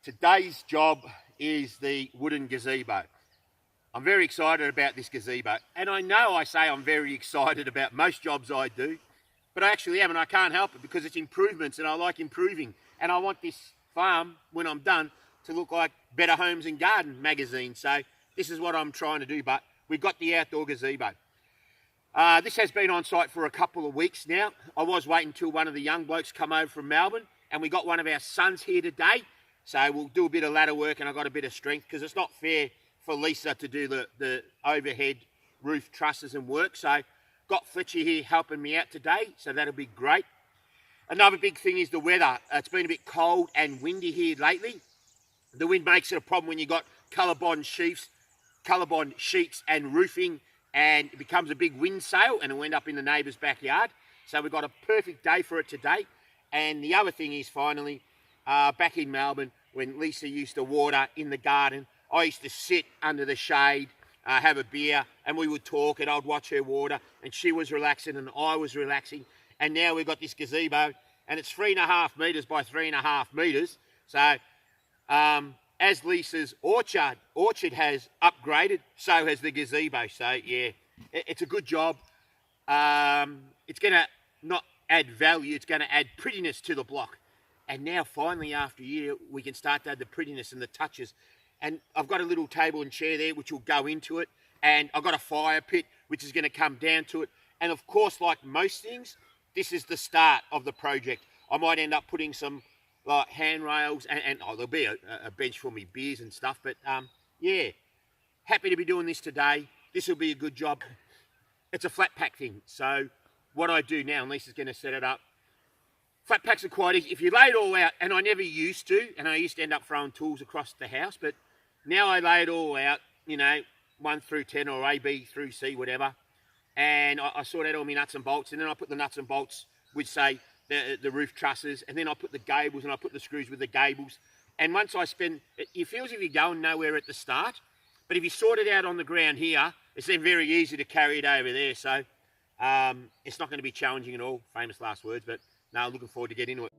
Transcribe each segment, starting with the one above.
Today's job is the wooden gazebo. I'm very excited about this gazebo, and I know I say I'm very excited about most jobs I do, but I actually am, and I can't help it because it's improvements and I like improving, and I want this farm, when I'm done, to look like Better Homes and Garden magazine. So this is what I'm trying to do, but we've got the outdoor gazebo. This has been on site for a couple of weeks now. I was waiting until one of the young blokes come over from Melbourne, and we got one of our sons here today. So we'll do a bit of ladder work, and I've got a bit of strength because it's not fair for Lisa to do the overhead roof trusses and work. So got Fletcher here helping me out today, so that'll be great. Another big thing is the weather. It's been a bit cold and windy here lately. The wind makes it a problem when you've got colorbond sheets and roofing, and it becomes a big wind sail and it'll end up in the neighbour's backyard. So we've got a perfect day for it today. And the other thing is, finally, back in Melbourne, when Lisa used to water in the garden, I used to sit under the shade, have a beer, and we would talk, and I'd watch her water, and she was relaxing and I was relaxing. And now we've got this gazebo, and it's 3.5 metres by 3.5 metres. So as Lisa's orchard has upgraded, so has the gazebo. So yeah, it's a good job. It's going to not add value, it's going to add prettiness to the block. And now finally, after a year, we can start to add the prettiness and the touches. And I've got a little table and chair there which will go into it, and I've got a fire pit which is going to come down to it. And of course, like most things, this is the start of the project. I might end up putting some like handrails and there'll be a bench for me beers and stuff. But yeah, happy to be doing this today. This will be a good job. It's a flat pack thing. So what I do now, and Lisa's going to set it up. Flat packs are quite easy. If you lay it all out, and I never used to, and I used to end up throwing tools across the house, but now I lay it all out, 1 through 10 or A, B through C, whatever. And I sort out all my nuts and bolts, and then I put the nuts and bolts with, say, the roof trusses, and then I put the gables, and I put the screws with the gables. And once I spend, it feels as if you're going nowhere at the start, but if you sort it out on the ground here, it's then very easy to carry it over there. So it's not going to be challenging at all. Famous last words, but no, looking forward to getting into it.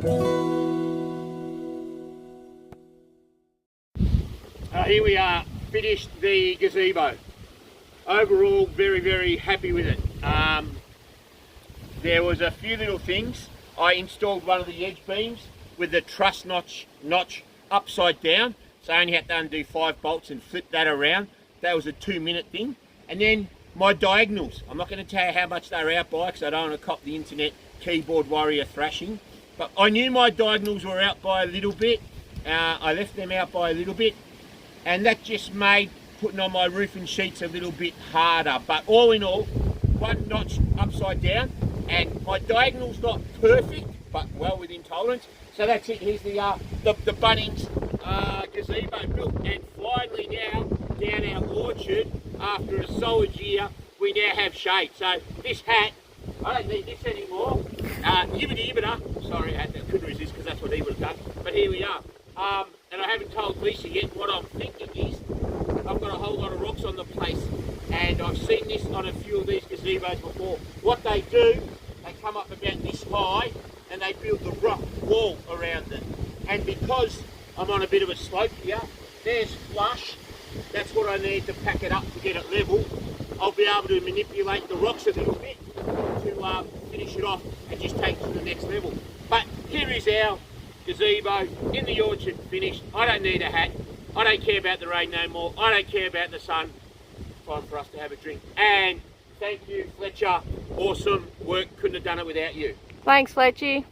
Here we are, finished the gazebo. Overall, very, very happy with it. There was a few little things. I installed one of the edge beams with the truss notch upside down, so I only had to undo 5 bolts and flip that around. That was a 2-minute thing. And then my diagonals, I'm not going to tell you how much they're out by because I don't want to cop the internet keyboard warrior thrashing, but I knew my diagonals were out by a little bit. I left them out by a little bit, and that just made putting on my roofing sheets a little bit harder. But all in all, 1 notch upside down, and my diagonal's not perfect, but well within tolerance. So that's it. Here's the Bunnings gazebo built, and finally now down our orchard, after a solid year, we now have shade. So this hat, I don't need this anymore. Yibbity yibbita. Sorry, I couldn't resist because that's what he would have done. But here we are. And I haven't told Lisa yet. What I'm thinking is, I've got a whole lot of rocks on the place, and I've seen this on a few of these gazebos before. What they do, they come up about this high, and they build the rock wall around it. And because I'm on a bit of a slope here, there's flush. That's what I need to pack it up to get it level. I'll be able to manipulate the rocks a little bit to finish it off and just take it to the next level. But here is our gazebo in the orchard finished. I don't need a hat. I don't care about the rain no more. I don't care about the sun. Time for us to have a drink. And thank you, Fletcher. Awesome work. Couldn't have done it without you. Thanks, Fletchy.